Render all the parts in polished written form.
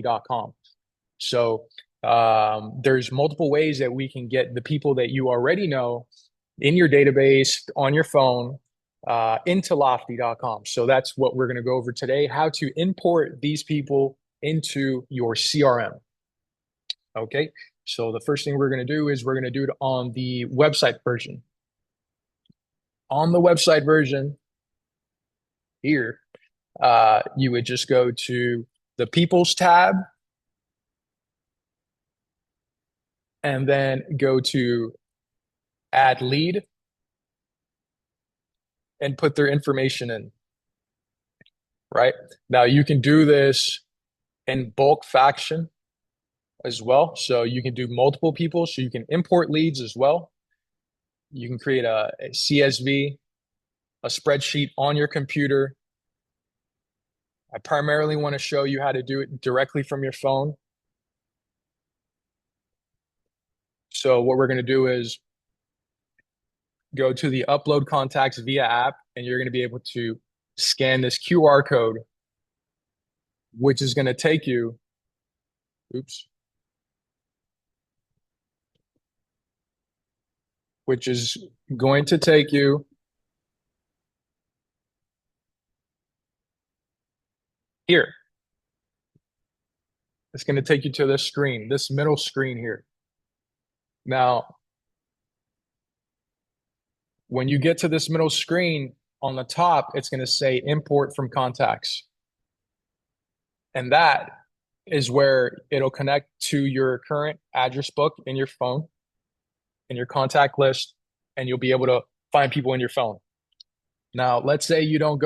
lofty.com. So there's multiple ways that we can get the people that you already know in your database on your phone into lofty.com. So that's what we're going to go over today, how to import these people into your CRM. Okay. So the first thing we're going to do is we're going to do it on the website version. On the website version here, you would just go to the People's tab and then go to Add Lead and put their information in, right? Now you can do this in bulk faction as well. So you can do multiple people. So you can import leads as well. You can create a CSV, a spreadsheet on your computer. I primarily want to show you how to do it directly from your phone. So what we're going to do is go to the upload contacts via app, and you're going to be able to scan this QR code, which is going to take you, which is going to take you here. It's going to take you to this screen, this middle screen here. Now, when you get to this middle screen on the top, it's going to say import from contacts. And that is where it'll connect to your current address book in your phone, in your contact list, and you'll be able to find people in your phone. Now, let's say you don't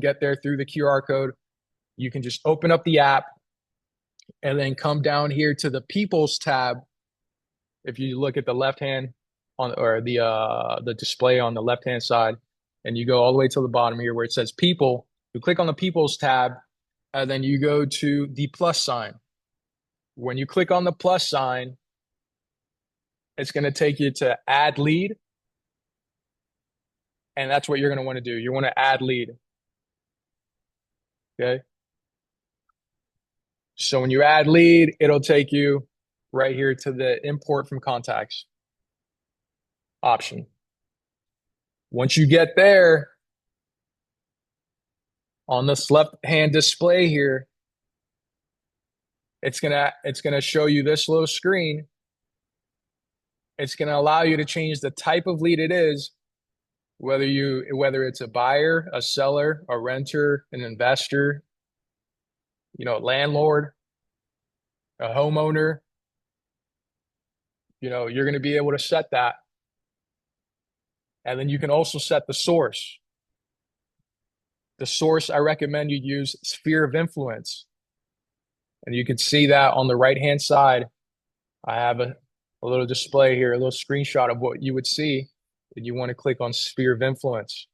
get there through the QR code. You can just open up the app and then come down here to the People's tab. If you look at the left hand on or the display on the left hand side, and you go all the way to the bottom here where it says People, you click on the People's tab, and then you go to the plus sign. When you click on the plus sign, it's going to take you to Add Lead, and that's what you're going to want to do. You want to add lead. Okay. So when you add lead, it'll take you right here to the import from contacts option. Once you get there, on this left-hand display here, it's gonna show you this little screen. It's gonna allow you to change the type of lead it is, whether it's a buyer, a seller, a renter, an investor, landlord, a homeowner. You're going to be able to set that. And then you can also set the source. The source, I recommend you use sphere of influence. And you can see that on the right-hand side. I have a little display here, a little screenshot of what you would see if you want to click on sphere of influence.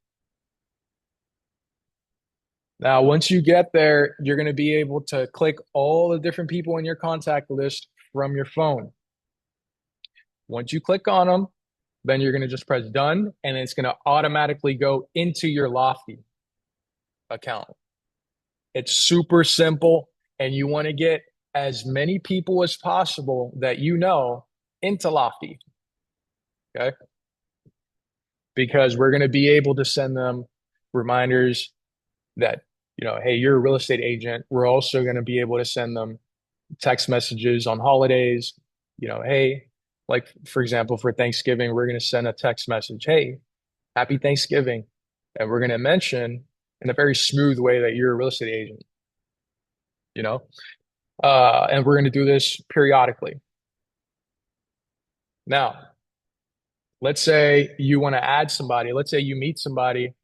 Now, once you get there, you're going to be able to click all the different people in your contact list from your phone. Once you click on them, then you're going to just press done, and it's going to automatically go into your Lofty account. It's super simple, and you want to get as many people as possible that you know into Lofty. Okay? Because we're going to be able to send them reminders that, hey, you're a real estate agent. We're also going to be able to send them text messages on holidays. Hey, like for example, for Thanksgiving, we're going to send a text message. Hey, happy Thanksgiving. And we're going to mention in a very smooth way that you're a real estate agent, and we're going to do this periodically. Now, let's say you want to add somebody. Let's say you meet somebody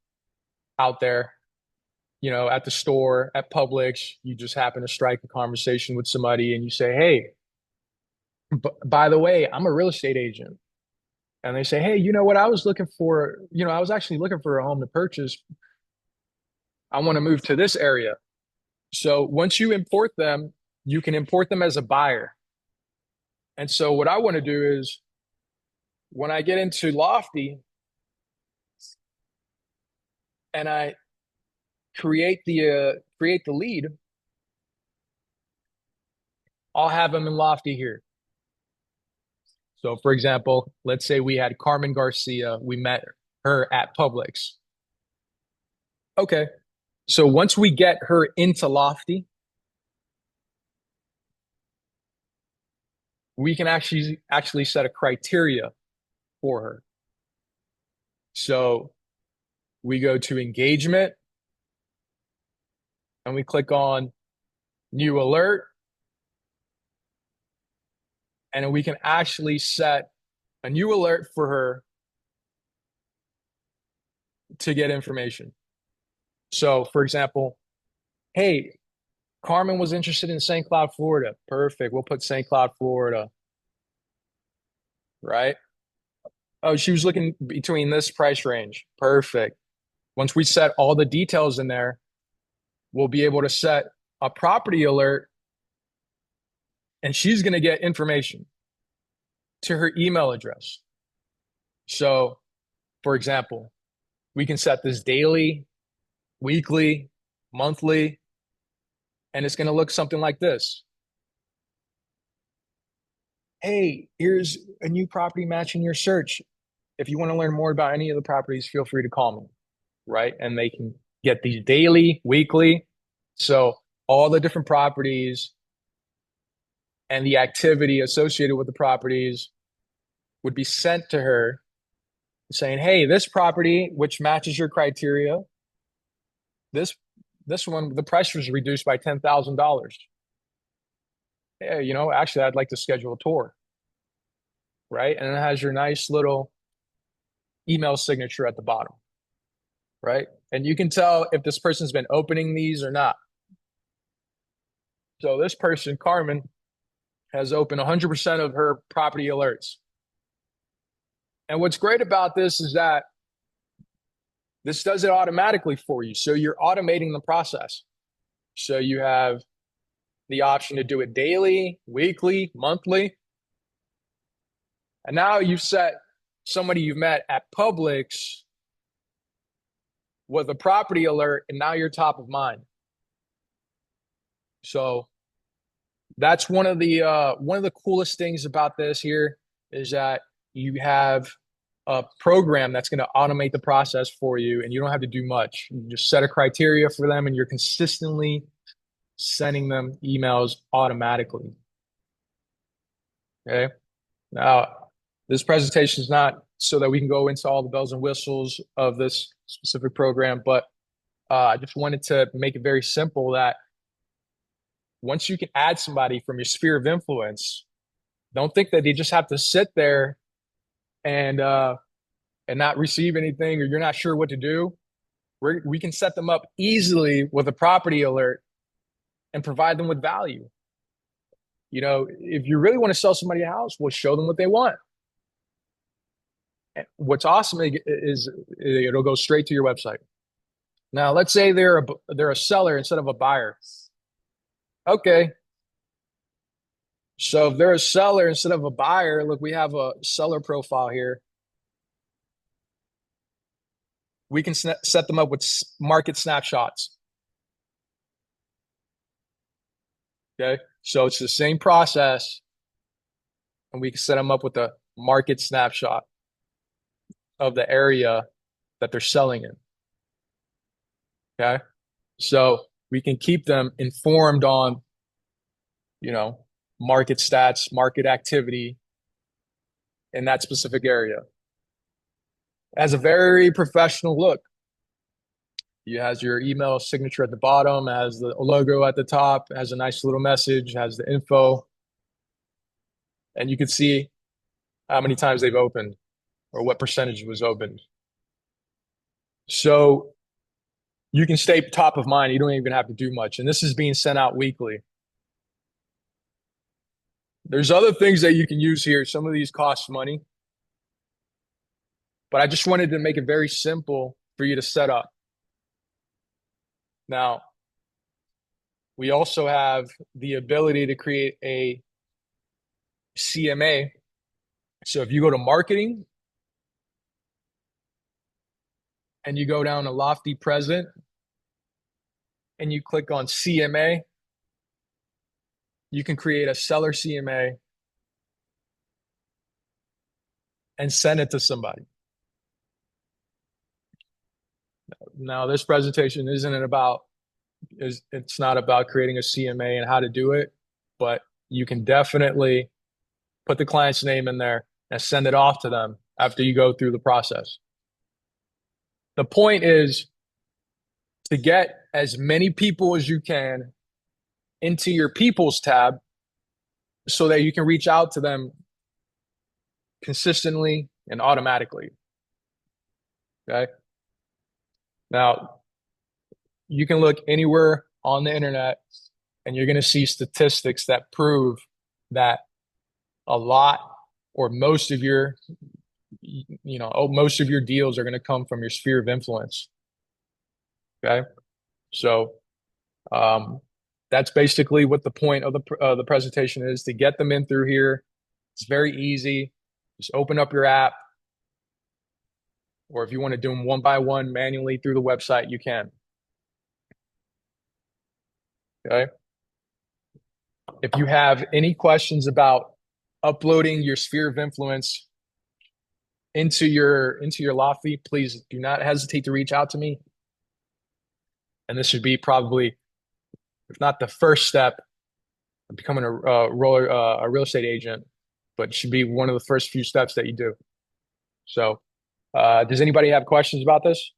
out there, at the store, at Publix. You just happen to strike a conversation with somebody and you say, hey, by the way, I'm a real estate agent. And they say, hey, you know what? I was looking for, I was actually looking for a home to purchase. I want to move to this area. So once you import them, you can import them as a buyer. And so what I want to do is when I get into Lofty and I create the lead, I'll have them in Lofty here. So, for example, let's say we had Carmen Garcia. We met her at Publix. Okay. So once we get her into Lofty, we can actually set a criteria for her. So we go to engagement and we click on new alert, and we can actually set a new alert for her to get information. So, for example, hey, Carmen was interested in St. Cloud, Florida. Perfect. We'll put St. Cloud, Florida, right? Oh, she was looking between this price range. Perfect. Once we set all the details in there, we'll be able to set a property alert, and she's going to get information to her email address. So, for example, we can set this daily, weekly, monthly, and it's going to look something like this. Hey, here's a new property matching your search. If you want to learn more about any of the properties, feel free to call me, right? And they can get these daily, weekly. So all the different properties and the activity associated with the properties would be sent to her saying, hey, this property, which matches your criteria, this this one, the price was reduced by $10,000. Yeah, actually, I'd like to schedule a tour, right? And it has your nice little email signature at the bottom, right? And you can tell if this person's been opening these or not. So this person, Carmen, has opened 100% of her property alerts. And what's great about this is that this does it automatically for you. So you're automating the process. So you have the option to do it daily, weekly, monthly. And now you've set somebody you've met at Publix with a property alert, and now you're top of mind. So that's one of the coolest things about this here is that you have a program that's going to automate the process for you, and you don't have to do much. You just set a criteria for them, and you're consistently sending them emails automatically. Okay. Now, this presentation is not so that we can go into all the bells and whistles of this specific program, but I just wanted to make it very simple that once you can add somebody from your sphere of influence, don't think that they just have to sit there and not receive anything, or you're not sure what to do. We can set them up easily with a property alert and provide them with value. If you really want to sell somebody a house, we'll show them what they want. And what's awesome is it'll go straight to your website. Now, let's say they're a seller instead of a buyer. Okay. So if they're a seller instead of a buyer, look, we have a seller profile here. We can set them up with market snapshots. Okay. So it's the same process, and we can set them up with a market snapshot of the area that they're selling in. Okay. So we can keep them informed on, market stats, market activity in that specific area. It has a very professional look. It has your email signature at the bottom, has the logo at the top, has a nice little message, has the info, and you can see how many times they've opened or what percentage was opened. So you can stay top of mind. You don't even have to do much. And this is being sent out weekly. There's other things that you can use here. Some of these cost money, but I just wanted to make it very simple for you to set up. Now, we also have the ability to create a CMA. So if you go to marketing and you go down to Lofty Present and you click on CMA, you can create a seller CMA and send it to somebody. Now, this presentation it's not about creating a CMA and how to do it, but you can definitely put the client's name in there and send it off to them after you go through the process. The point is to get as many people as you can into your people's tab so that you can reach out to them consistently and automatically. Okay. Now, you can look anywhere on the internet and you're going to see statistics that prove that a lot or most of your most of your deals are going to come from your sphere of influence. Okay. So that's basically what the point of the presentation is, to get them in through here. It's very easy. Just open up your app, or if you want to do them one by one manually through the website, you can. Okay. If you have any questions about uploading your sphere of influence into your Lofty, please do not hesitate to reach out to me. And this should be probably, if not the first step of becoming a real estate agent, but it should be one of the first few steps that you do. So, does anybody have questions about this?